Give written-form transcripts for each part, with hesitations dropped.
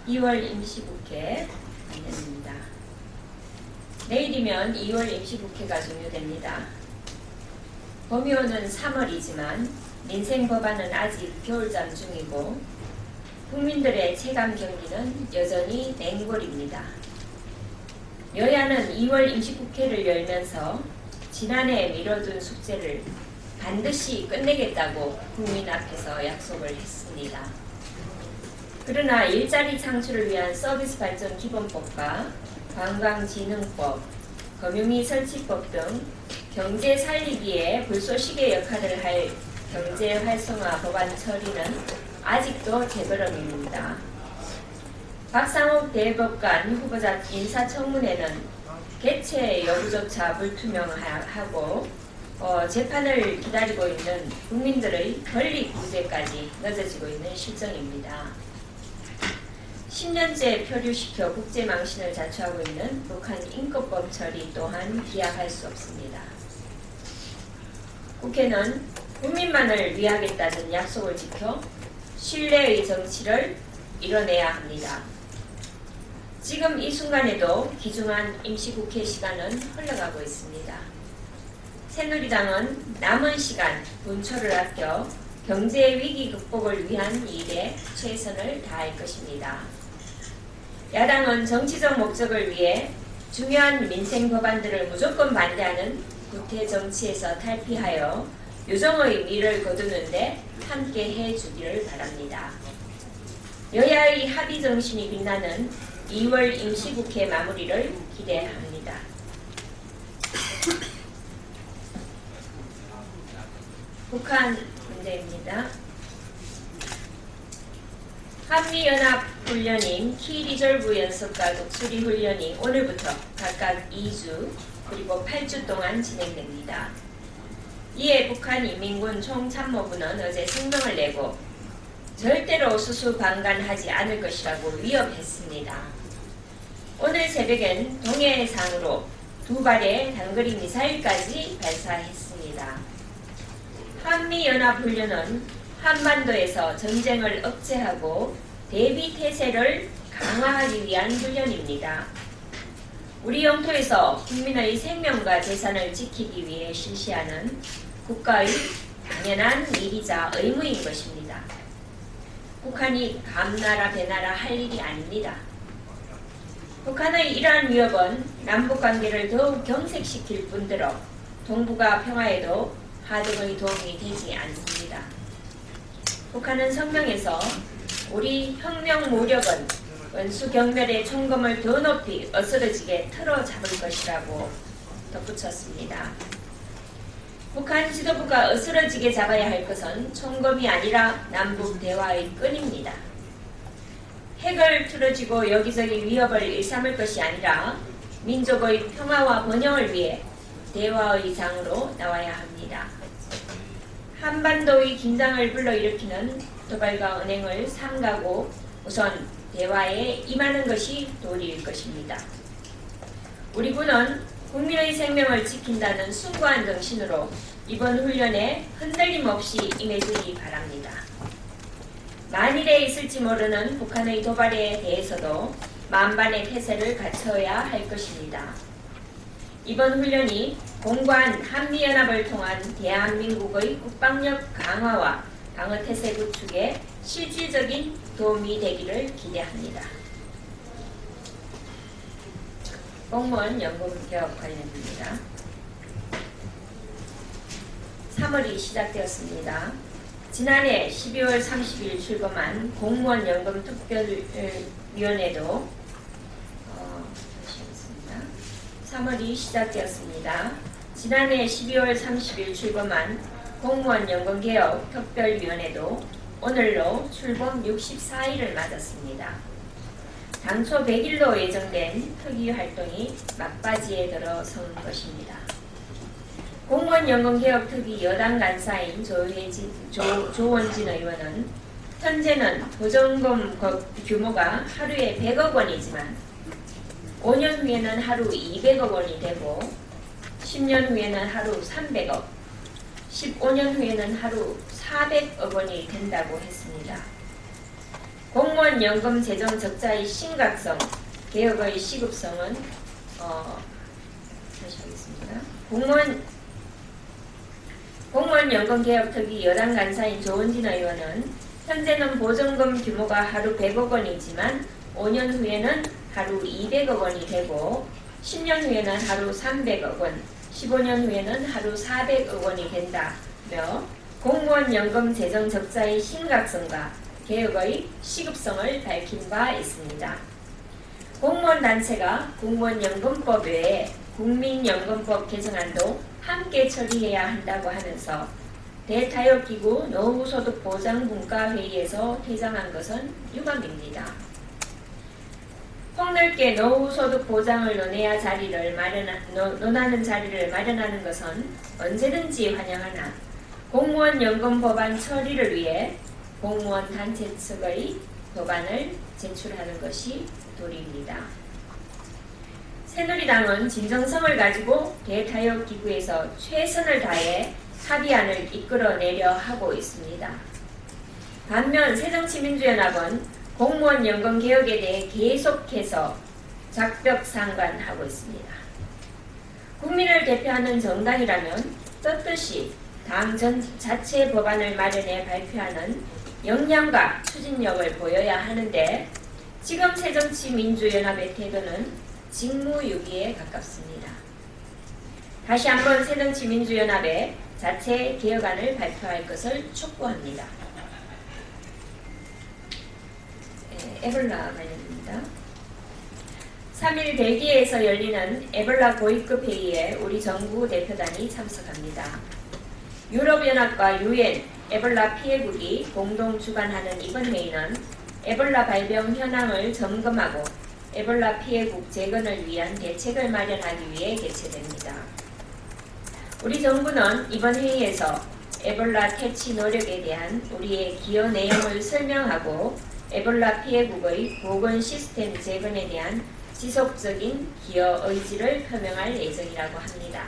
2월 임시국회 관련입니다. 내일이면 2월 임시국회가 종료됩니다. 범위호는 3월이지만 민생 법안은 아직 겨울잠 중이고 국민들의 체감 경기는 여전히 냉골입니다. 여야는 2월 임시국회를 열면서 지난해 미뤄둔 숙제를 반드시 끝내겠다고 국민 앞에서 약속을 했습니다. 그러나 일자리 창출을 위한 서비스 발전 기본법과 관광진흥법, 금융위 설치법 등 경제 살리기에 불쏘시개 역할을 할 경제 활성화 법안 처리는 아직도 재걸음입니다. 박상욱 대법관 후보자 인사청문회는 개최 여부조차 불투명하고 재판을 기다리고 있는 국민들의 권리 구제까지 늦어지고 있는 실정입니다. 10년째 표류시켜 국제망신을 자초하고 있는 북한 인권법 처리 또한 기약할 수 없습니다. 국회는 국민만을 위하겠다는 약속을 지켜 신뢰의 정치를 이뤄내야 합니다. 지금 이 순간에도 귀중한 임시국회 시간은 흘러가고 있습니다. 새누리당은 남은 시간 분초를 아껴 경제 위기 극복을 위한 일에 최선을 다할 것입니다. 야당은 정치적 목적을 위해 중요한 민생 법안들을 무조건 반대하는 구태 정치에서 탈피하여 유정의 미를 거두는데 함께 해주기를 바랍니다. 여야의 합의 정신이 빛나는 2월 임시국회 마무리를 기대합니다. 북한 문제입니다. 한미연합훈련인 키리졸브 연습과 독수리 훈련이 오늘부터 각각 2주 그리고 8주 동안 진행됩니다. 이에 북한 인민군 총참모부는 어제声明을 내고 절대로 수수방관하지 않을 것이라고 위협했습니다. 오늘 새벽엔 동해상으로 2발의 단거리 미사일까지 발사했습니다. 한미연합훈련은 한반도에서 전쟁을 억제하고 대비태세를 강화하기 위한 훈련입니다. 우리 영토에서 국민의 생명과 재산을 지키기 위해 실시하는 국가의 당연한 일이자 의무인 것입니다. 북한이 감나라 배나라 할 일이 아닙니다. 북한의 이러한 위협은 남북관계를 더욱 경색시킬 뿐더러 동북아 평화에도 하등의 도움이 되지 않습니다. 북한은 성명에서 우리 혁명 무력은 원수경멸의 총검을 더 높이 어스러지게 틀어잡을 것이라고 덧붙였습니다. 북한 지도부가 어스러지게 잡아야 할 것은 총검이 아니라 남북 대화의 끈입니다. 핵을 틀어지고 여기저기 위협을 일삼을 것이 아니라 민족의 평화와 번영을 위해 대화의 장으로 나와야 합니다. 한반도의 긴장을 불러일으키는 도발과 은행을 삼가고 우선 대화에 임하는 것이 도리일 것입니다. 우리 군은 국민의 생명을 지킨다는 숭고한 정신으로 이번 훈련에 흔들림 없이 임해주기 바랍니다. 만일에 있을지 모르는 북한의 도발에 대해서도 만반의 태세를 갖춰야 할 것입니다. 이번 훈련이 공고한 한미연합을 통한 대한민국의 국방력 강화와 방어태세 구축에 실질적인 도움이 되기를 기대합니다. 공무원 연금 개혁 관련입니다. 3월이 시작되었습니다. 지난해 12월 30일 출범한 공무원 연금 특별위원회도 3월이 시작되었습니다. 지난해 12월 30일 출범한 공무원 연금개혁 특별위원회도 오늘로 출범 64일을 맞았습니다. 당초 100일로 예정된 특위 활동이 막바지에 들어선 것입니다. 공무원 연금개혁 특위 여당 간사인 조원진 의원은 현재는 보전금 규모가 하루에 100억 원이지만 5년 후에는 하루 200억 원이 되고 10년 후에는 하루 300억, 15년 후에는 하루 400억 원이 된다고 했습니다. 공무원 연금 재정 적자의 심각성, 개혁의 시급성은 다시 하겠습니다. 공무원 연금 개혁 특위 여당 간사인 조은진 의원은 현재는 보증금 규모가 하루 100억 원이지만 5년 후에는 하루 200억 원이 되고 10년 후에는 하루 300억 원, 15년 후에는 하루 400억 원이 된다며 공무원 연금 재정 적자의 심각성과 개혁의 시급성을 밝힌 바 있습니다. 공무원 단체가 공무원연금법 외에 국민연금법 개정안도 함께 처리해야 한다고 하면서 대타협기구 노후소득보장분과회의에서 퇴장한 것은 유감입니다. 폭넓게 노후소득 보장을 논하는 자리를 마련하는 것은 언제든지 환영하나 공무원 연금 법안 처리를 위해 공무원 단체 측의 법안을 제출하는 것이 도리입니다. 새누리당은 진정성을 가지고 대타협기구에서 최선을 다해 합의안을 이끌어내려 하고 있습니다. 반면 새정치민주연합은 공무원 연금 개혁에 대해 계속해서 작벽상관하고 있습니다. 국민을 대표하는 정당이라면 떳떳이 당 자체 법안을 마련해 발표하는 역량과 추진력을 보여야 하는데 지금 새정치민주연합의 태도는 직무유기에 가깝습니다. 다시 한번 새정치민주연합의 자체 개혁안을 발표할 것을 촉구합니다. 에볼라 관련입니다. 3일 벨기에에서 열리는 에볼라 고위급 회의에 우리 정부 대표단이 참석합니다. 유럽연합과 UN, 에볼라 피해국이 공동 주관하는 이번 회의는 에볼라 발병 현황을 점검하고 에볼라 피해국 재건을 위한 대책을 마련하기 위해 개최됩니다. 우리 정부는 이번 회의에서 에볼라 퇴치 노력에 대한 우리의 기여 내용을 설명하고 에볼라 피해국의 보건 시스템 재건에 대한 지속적인 기여 의지를 표명할 예정이라고 합니다.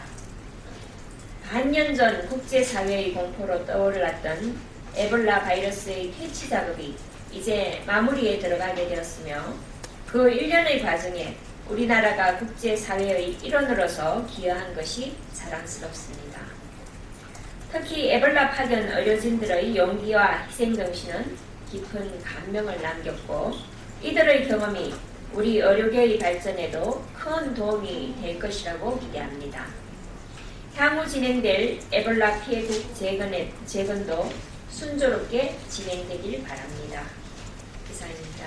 반년 전 국제사회의 공포로 떠올랐던 에볼라 바이러스의 퇴치 작업이 이제 마무리에 들어가게 되었으며 그 1년의 과정에 우리나라가 국제사회의 일원으로서 기여한 것이 자랑스럽습니다. 특히 에볼라 파견 의료진들의 용기와 희생정신은 깊은 감명을 남겼고 이들의 경험이 우리 의료계의 발전에도 큰 도움이 될 것이라고 기대합니다. 향후 진행될 에볼라 피해국 재건도 순조롭게 진행되길 바랍니다. 이상입니다.